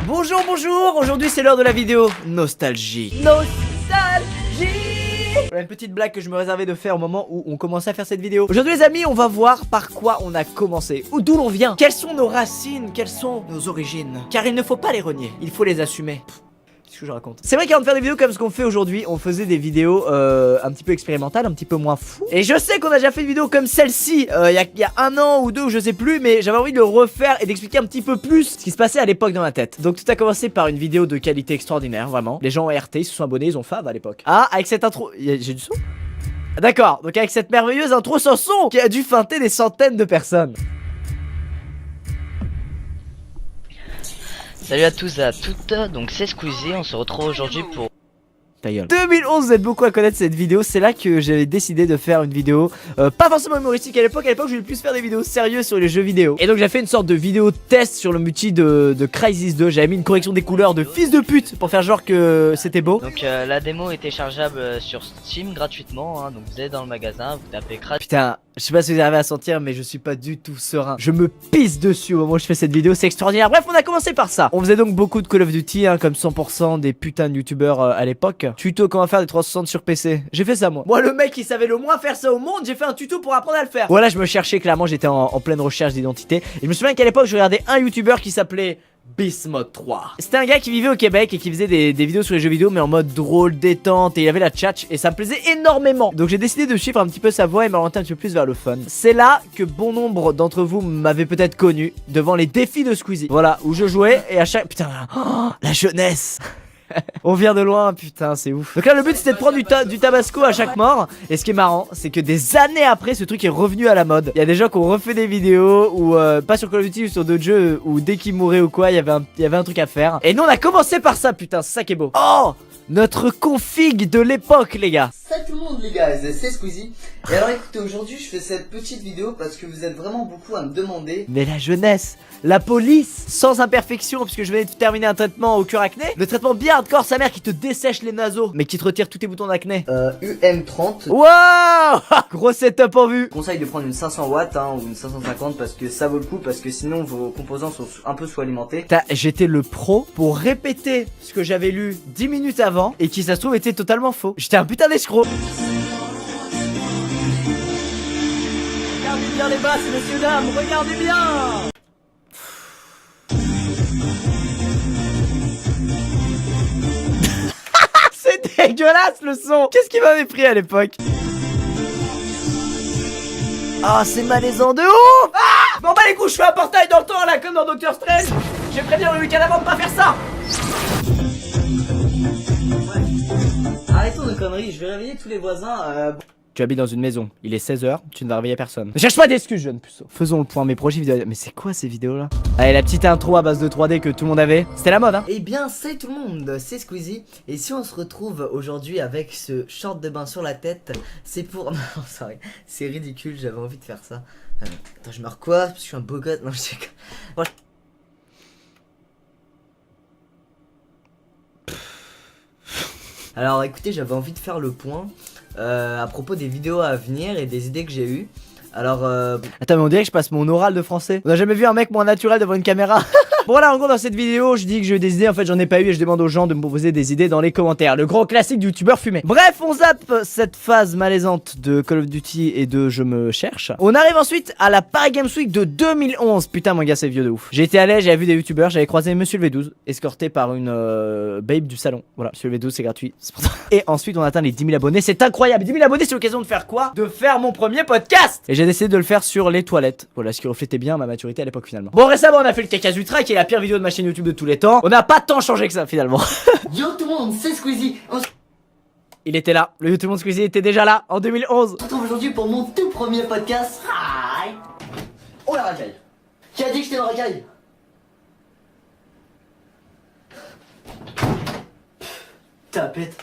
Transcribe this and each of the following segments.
Bonjour, bonjour, aujourd'hui c'est l'heure de la vidéo Nostalgie. Nostalgie. Voilà une petite blague que je me réservais de faire au moment où on commençait à faire cette vidéo. Aujourd'hui les amis, on va voir par quoi on a commencé, ou d'où l'on vient, quelles sont nos racines, quelles sont nos origines. Car il ne faut pas les renier, il faut les assumer. Qu'est-ce que je raconte? C'est vrai qu'avant de faire des vidéos comme ce qu'on fait aujourd'hui, on faisait des vidéos un petit peu expérimentales, un petit peu moins fou. Et je sais qu'on a déjà fait une vidéo comme celle-ci il y a un an ou deux, ou je sais plus, mais j'avais envie de le refaire et d'expliquer un petit peu plus ce qui se passait à l'époque dans ma tête. Donc tout a commencé par une vidéo de qualité extraordinaire, vraiment. Les gens ont RT, ils se sont abonnés, ils ont fav à l'époque. Ah, avec cette intro, j'ai du son? D'accord, donc avec cette merveilleuse intro sans son qui a dû feinter des centaines de personnes. Salut à tous et à toutes, donc c'est Squeezie, on se retrouve aujourd'hui pour... Ta gueule. 2011, vous êtes beaucoup à connaître cette vidéo, c'est là que j'avais décidé de faire une vidéo pas forcément humoristique à l'époque je voulais plus faire des vidéos sérieuses sur les jeux vidéo. Et donc j'ai fait une sorte de vidéo test sur le multi de Crysis 2, j'avais mis une correction des couleurs de fils de pute pour faire genre que c'était beau. Donc la démo est téléchargeable sur Steam gratuitement, hein, donc vous allez dans le magasin, vous tapez Crash. Putain, je sais pas si vous arrivez à sentir mais je suis pas du tout serein. Je me pisse dessus au moment où je fais cette vidéo, c'est extraordinaire. Bref, on a commencé par ça. On faisait donc beaucoup de Call of Duty, hein, comme 100% des putains de youtubeurs à l'époque. Tuto comment faire des 360 sur PC. J'ai fait ça moi. Moi le mec qui savait le moins faire ça au monde, j'ai fait un tuto pour apprendre à le faire. Voilà, je me cherchais clairement, j'étais en pleine recherche d'identité. Et je me souviens qu'à l'époque je regardais un youtubeur qui s'appelait Bismode 3. C'était un gars qui vivait au Québec et qui faisait des vidéos sur les jeux vidéo mais en mode drôle, détente, et il avait la tchatch et ça me plaisait énormément. Donc j'ai décidé de suivre un petit peu sa voix et m'orienter un petit peu plus vers le fun. C'est là que bon nombre d'entre vous m'avaient peut-être connu devant les défis de Squeezie. Voilà, où je jouais et à chaque... Putain, oh, la jeunesse. On vient de loin, putain, c'est ouf. Donc là, le but c'était de prendre du tabasco à chaque mort. Et ce qui est marrant, c'est que des années après, ce truc est revenu à la mode. Il y a des gens qui ont refait des vidéos, ou pas sur Call of Duty ou sur d'autres jeux, où dès qu'ils mouraient ou quoi, il y avait un truc à faire. Et nous, on a commencé par ça, putain, c'est ça qui est beau. Oh, notre config de l'époque, les gars. Salut tout le monde les gars, c'est Squeezie. Et alors écoutez, aujourd'hui je fais cette petite vidéo parce que vous êtes vraiment beaucoup à me demander. Mais la jeunesse, la police, sans imperfection, puisque je venais de terminer un traitement au cure acné. Le traitement bien hardcore, sa mère qui te dessèche les naseaux, mais qui te retire tous tes boutons d'acné. UM30. Waouh. Gros setup en vue. Conseille de prendre une 500 watts hein, ou une 550 parce que ça vaut le coup, parce que sinon vos composants sont un peu sous-alimentés. J'étais le pro pour répéter ce que j'avais lu 10 minutes avant et qui ça se trouve était totalement faux. J'étais un putain d'escroc. Regardez bien les basses, messieurs dames, regardez bien. C'est dégueulasse le son. Qu'est-ce qui m'avait pris à l'époque? Ah, c'est malaisant de ouf. Ah, bon bah les coups, je fais un portail dans le temps là comme dans Doctor Strange. J'ai prévenu le week-end avant de pas faire ça. Arrêtons de conneries, je vais réveiller tous les voisins. Tu habites dans une maison, il est 16h, tu ne vas réveiller personne. Ne cherche pas d'excuses, jeune puceau. Faisons le point, mes projets vidéos. Mais c'est quoi ces vidéos là? Allez, la petite intro à base de 3D que tout le monde avait. C'était la mode, hein. Eh bien, salut tout le monde, c'est Squeezie. Et si on se retrouve aujourd'hui avec ce short de bain sur la tête, c'est pour... Non, c'est ridicule, j'avais envie de faire ça. Attends, je me recoiffe parce que je suis un beau gosse. Non, je sais quoi. Alors écoutez, j'avais envie de faire le point à propos des vidéos à venir et des idées que j'ai eues. Alors Attends, mais on dirait que je passe mon oral de français. On a jamais vu un mec moins naturel devant une caméra. Bon voilà, en gros dans cette vidéo je dis que j'ai eu des idées, en fait j'en ai pas eu et je demande aux gens de me proposer des idées dans les commentaires. Le gros classique du youtubeur fumé. Bref, on zappe cette phase malaisante de Call of Duty et de je me cherche. On arrive ensuite à la Paris Games Week de 2011. Putain mon gars, c'est vieux de ouf. J'ai été allé, j'avais vu des youtubeurs, j'avais croisé Monsieur le V12 escorté par une babe du salon. Voilà, Monsieur le V12 c'est gratuit. Et ensuite on atteint les 10 000 abonnés, c'est incroyable. 10 000 abonnés, c'est l'occasion de faire quoi? De faire mon premier podcast. Et j'ai décidé de le faire sur les toilettes. Voilà, ce qui reflétait bien ma maturité à l'époque finalement. Bon, récemment on a fait le caca Zutra qui est la pire vidéo de ma chaîne YouTube de tous les temps. On n'a pas tant changé que ça finalement. Yo tout le monde, c'est Squeezie. On se Il était là, le YouTube Monde Squeezie était déjà là en 2011. retrouve aujourd'hui pour mon tout premier podcast. Aïe. Oh la racaille. Qui a dit que j'étais une racaille? Tapette.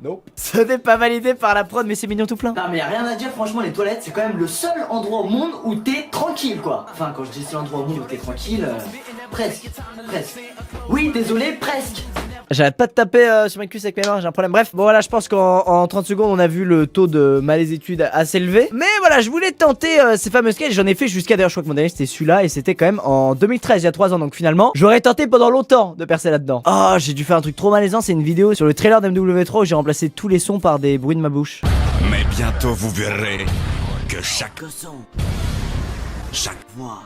Nope. Ce n'est pas validé par la prod, mais c'est mignon tout plein. Non mais y a rien à dire, franchement les toilettes c'est quand même le seul endroit au monde où t'es tranquille quoi. Enfin quand je dis seul endroit au monde où t'es tranquille, presque. Oui désolé, presque. J'arrête pas de taper sur ma cuisse avec mes mains, j'ai un problème. Bref, bon voilà, je pense qu'en 30 secondes, on a vu le taux de malaisitude assez élevé. Mais voilà, je voulais tenter ces fameux sketchs. J'en ai fait jusqu'à d'ailleurs, je crois que mon dernier c'était celui-là. Et c'était quand même en 2013, il y a 3 ans. Donc finalement, j'aurais tenté pendant longtemps de percer là-dedans. Oh, j'ai dû faire un truc trop malaisant. C'est une vidéo sur le trailer d'MW3 où j'ai remplacé tous les sons par des bruits de ma bouche. Mais bientôt vous verrez que chaque son, chaque voix,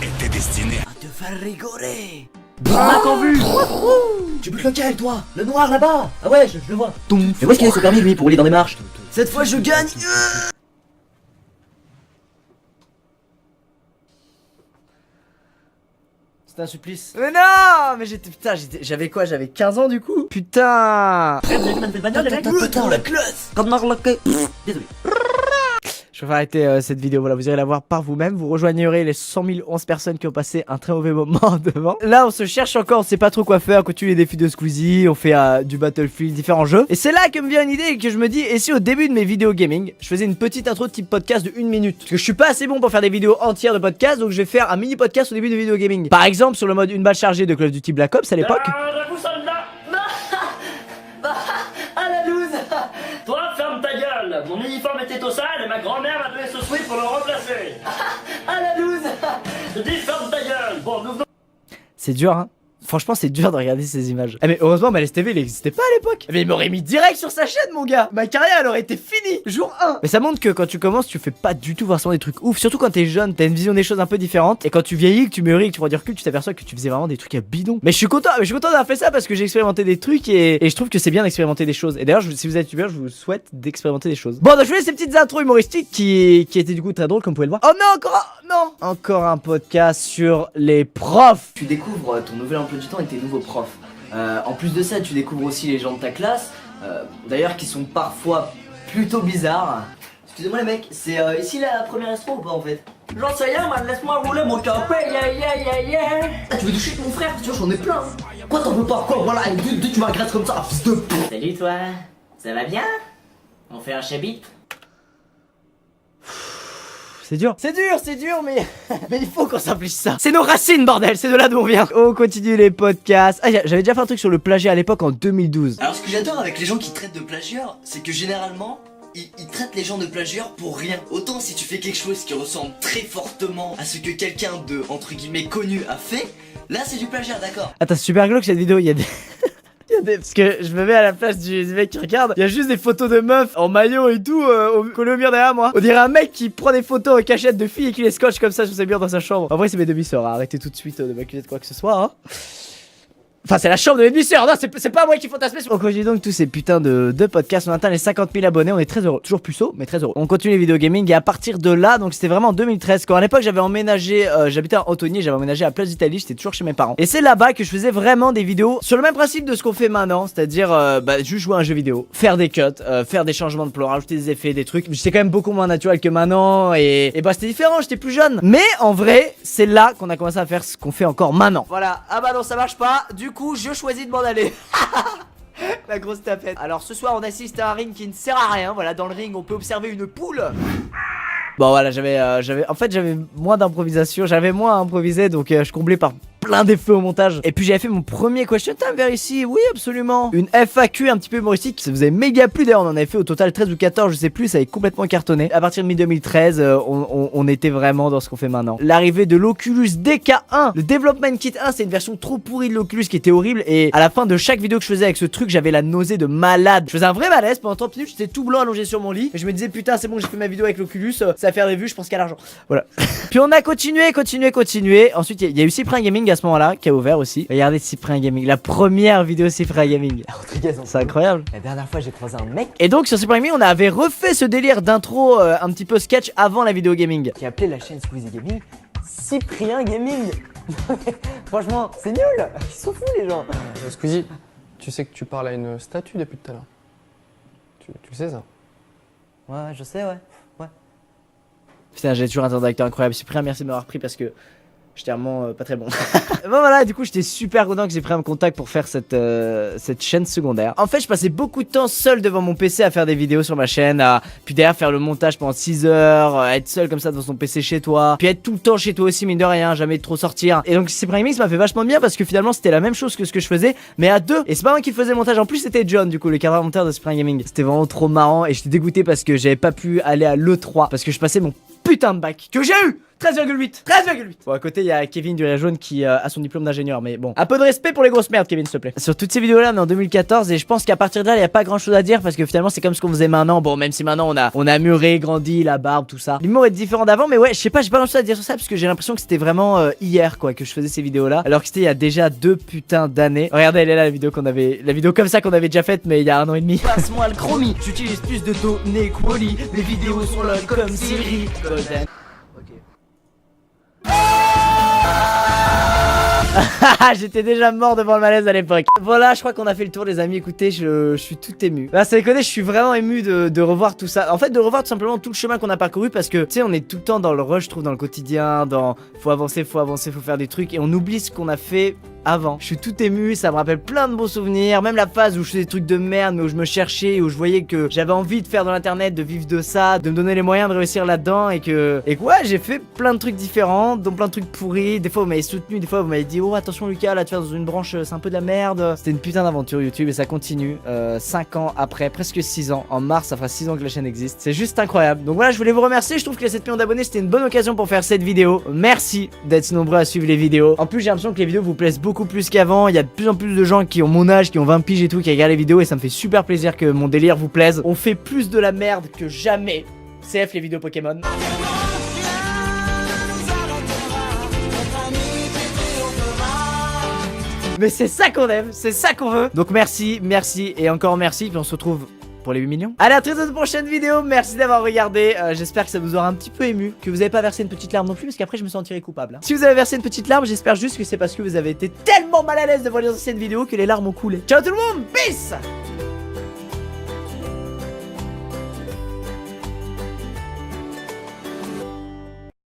était destiné à te faire rigoler. Ah, qu'en vue. Tu butes lequel, toi? Le noir là-bas? Ah ouais, je le vois. Mais où est-ce qu'il est ce permis, lui, pour rouler dans des marches? Cette fois, je gagne. C'était un supplice. Mais non, mais j'avais quoi? J'avais 15 ans du coup. Putain. Attends, la classe. Désolé. Je vais arrêter cette vidéo, voilà, vous irez la voir par vous-même. Vous rejoignerez les 100 011 personnes qui ont passé un très mauvais moment devant. Là, on se cherche encore, on sait pas trop quoi faire. On continue les défis de Squeezie, on fait du Battlefield, différents jeux. Et c'est là que me vient une idée et que je me dis, et si au début de mes vidéos gaming, je faisais une petite intro de type podcast de 1 minute? Parce que je suis pas assez bon pour faire des vidéos entières de podcast, donc je vais faire un mini podcast au début de vidéo gaming. Par exemple, sur le mode une balle chargée de Call of Duty Black Ops à l'époque. Ah la loose. Toi, ferme ta gueule. Mon uniforme était au sale et ma grand-mère m'a donné ce sweat pour le remplacer. Ah la loose. Je dis ferme ta gueule. Bon, nous venons. C'est dur, hein. Franchement, c'est dur de regarder ces images. Ah mais heureusement, Malaise TV, il existait pas à l'époque. Mais il m'aurait mis direct sur sa chaîne, mon gars. Ma carrière, elle aurait été finie. Jour 1. Mais ça montre que quand tu commences, tu fais pas du tout forcément des trucs ouf. Surtout quand t'es jeune, t'as une vision des choses un peu différente. Et quand tu vieillis, que tu mûris, que tu prends du recul, tu t'aperçois que tu faisais vraiment des trucs à bidon. Mais je suis content d'avoir fait ça parce que j'ai expérimenté des trucs et je trouve que c'est bien d'expérimenter des choses. Et d'ailleurs, si vous êtes youtubeur, je vous souhaite d'expérimenter des choses. Bon, donc je voulais ces petites intros humoristiques qui étaient du coup très drôles, comme vous pouvez le voir. Oh non, encore un podcast sur les profs. Tu découvres ton nouvel emploi du temps et tes nouveaux profs. En plus de ça, tu découvres aussi les gens de ta classe, d'ailleurs qui sont parfois plutôt bizarres. Excusez-moi les mecs, c'est ici la première restaurant ou pas en fait? J'en sais rien, man. Laisse-moi rouler mon café. Yeah. Ah, tu veux toucher avec mon frère? Tu vois, j'en ai plein. Quoi, t'en veux pas? Quoi, voilà, et deux, tu m'agresses comme ça, fils de p***. Salut toi. Ça va bien? On fait un chabit? C'est dur, mais mais il faut qu'on simplifie ça. C'est nos racines, bordel, c'est de là d'où on vient. On continue les podcasts. Ah, j'avais déjà fait un truc sur le plagiat à l'époque en 2012. Alors ce que j'adore avec les gens qui traitent de plagieurs, c'est que généralement, ils traitent les gens de plagieurs pour rien. Autant si tu fais quelque chose qui ressemble très fortement à ce que quelqu'un de, entre guillemets, connu a fait, là c'est du plagiat, d'accord? Attends, c'est super glauque cette vidéo, il y a des... Parce que je me mets à la place du mec qui regarde. Il y a juste des photos de meufs en maillot et tout collées au mur derrière moi. On dirait un mec qui prend des photos en cachette de filles et qui les scotche comme ça sur ses murs dans sa chambre. En vrai, c'est mes demi-sœurs. Arrêtez tout de suite de m'accuser de quoi que ce soit. Hein. Enfin, c'est la chambre de mes demi-sœurs. Non, c'est pas moi qui fantasme. On continue donc tous ces putains de podcasts. On atteint les 50 000 abonnés. On est très heureux. Toujours puceau, mais très heureux. On continue les vidéos gaming. Et à partir de là, donc c'était vraiment en 2013. Quand à l'époque, j'avais emménagé. J'habitais à Antony. J'avais emménagé à Place d'Italie. J'étais toujours chez mes parents. Et c'est là-bas que je faisais vraiment des vidéos sur le même principe de ce qu'on fait maintenant. C'est-à-dire, juste jouer à un jeu vidéo, faire des cuts, faire des changements de plan, rajouter des effets, des trucs. J'étais quand même beaucoup moins naturel que maintenant. Et bah, c'était différent. J'étais plus jeune. Mais en vrai, c'est là qu'on a commencé à faire ce qu'on fait encore maintenant. Voilà. Ah bah non, ça marche pas. Du coup, je choisis de d'aller. La grosse tapette. Alors ce soir on assiste à un ring qui ne sert à rien. Voilà, dans le ring on peut observer une poule. Bon voilà, j'avais moins d'improvisation, j'avais moins à improviser, donc je comblais par plein d'effets au montage. Et puis j'avais fait mon premier question time vers ici, oui absolument. Une FAQ un petit peu humoristique, ça vous avait méga plu d'ailleurs, on en avait fait au total 13 ou 14, je sais plus, ça avait complètement cartonné. À partir de mi-2013, on était vraiment dans ce qu'on fait maintenant. L'arrivée de l'Oculus DK1, le Development Kit 1, c'est une version trop pourrie de l'Oculus qui était horrible. Et à la fin de chaque vidéo que je faisais avec ce truc, j'avais la nausée de malade. Je faisais un vrai malaise pendant 30 minutes, j'étais tout blanc allongé sur mon lit. Et je me disais putain c'est bon, j'ai fait ma vidéo avec l'Oculus, ça va faire des vues, je pense qu'à l'argent. Voilà. Puis on a continué. Ensuite il y a eu Cyprien Gaming à ce moment-là qui a ouvert aussi. Regardez Cyprien Gaming, la première vidéo Cyprien Gaming. C'est incroyable. La dernière fois j'ai croisé un mec Et donc sur Cyprien Gaming on avait refait ce délire d'intro un petit peu sketch avant la vidéo gaming. qui appelait la chaîne Squeezie Gaming Cyprien Gaming. Franchement, c'est nul. Ils sont fous les gens. Squeezie, tu sais que tu parles à une statue depuis tout à l'heure. Tu le sais ça? Ouais, je sais, ouais. Putain, j'ai toujours un temps d'acteur incroyable. Cyprien, merci de m'avoir pris parce que J'étais vraiment pas très bon. Bon voilà, du coup j'étais super content que j'ai pris un contact pour faire cette chaîne secondaire. En fait je passais beaucoup de temps seul devant mon PC à faire des vidéos sur ma chaîne, puis derrière faire le montage pendant 6 heures, être seul comme ça devant son PC chez toi, puis être tout le temps chez toi aussi mine de rien, jamais trop sortir. Et donc Cyprien Gaming ça m'a fait vachement bien parce que finalement c'était la même chose que ce que je faisais, mais à deux. Et c'est pas moi qui faisais le montage, en plus c'était John du coup, le cadre monteur de Cyprien Gaming. C'était vraiment trop marrant et j'étais dégoûté parce que j'avais pas pu aller à l'E3 parce que je passais mon putain de bac que j'ai eu 13,8. Bon, à côté il y a Kevin du Rire Jaune qui a son diplôme d'ingénieur, mais bon, un peu de respect pour les grosses merdes Kevin s'il te plaît. Sur toutes ces vidéos là on est en 2014 et je pense qu'à partir de là il y a pas grand chose à dire parce que finalement c'est comme ce qu'on faisait maintenant. Bon, même si maintenant on a mûré, grandi, la barbe, tout ça, l'humour est différent d'avant, mais ouais je sais pas, j'ai pas grand chose à dire sur ça parce que j'ai l'impression que c'était vraiment hier quoi que je faisais ces vidéos là, alors que c'était il y a déjà 2 putains d'années. Regardez, elle est là la vidéo la vidéo comme ça qu'on avait déjà faite mais il y a 1 an et demi. Passe-moi le chromie, j'utilise plus de données que Wally, mes vidéos sont là comme Siri Golden. J'étais déjà mort devant le malaise à l'époque. Voilà, je crois qu'on a fait le tour les amis. Écoutez, je suis tout ému. Là, ça déconne, je suis vraiment ému de revoir tout ça. En fait, de revoir tout simplement tout le chemin qu'on a parcouru parce que, tu sais, on est tout le temps dans le rush, je trouve, dans le quotidien, dans faut avancer, faut faire des trucs et on oublie ce qu'on a fait avant. Je suis tout ému, ça me rappelle plein de beaux souvenirs, même la phase où je faisais des trucs de merde, mais où je me cherchais, où je voyais que j'avais envie de faire de l'internet, de vivre de ça, de me donner les moyens de réussir là-dedans et que ouais, j'ai fait plein de trucs différents, dont plein de trucs pourris. Des fois vous m'avez soutenu, des fois vous m'avez dit oh attention Lucas, là tu vas dans une branche, c'est un peu de la merde. C'était une putain d'aventure YouTube et ça continue 5 ans après, presque 6 ans. En mars, ça fera 6 ans que la chaîne existe. C'est juste incroyable. Donc voilà, je voulais vous remercier. Je trouve que les 7 millions d'abonnés, c'était une bonne occasion pour faire cette vidéo. Merci d'être si nombreux à suivre les vidéos. En plus, j'ai l'impression que les vidéos vous plaisent beaucoup plus qu'avant. Il y a de plus en plus de gens qui ont mon âge, qui ont 20 piges et tout, qui regardent les vidéos et ça me fait super plaisir que mon délire vous plaise. On fait plus de la merde que jamais. CF les vidéos Pokémon. Mais c'est ça qu'on aime, c'est ça qu'on veut. Donc merci, merci et encore merci. Puis on se retrouve pour les 8 millions. Allez, à très dans une prochaine vidéo. Merci d'avoir regardé. J'espère que ça vous aura un petit peu ému, que vous avez pas versé une petite larme non plus, parce qu'après je me sentirais coupable. Si vous avez versé une petite larme, j'espère juste que c'est parce que vous avez été tellement mal à l'aise de voir les anciennes vidéos que les larmes ont coulé. Ciao tout le monde, peace.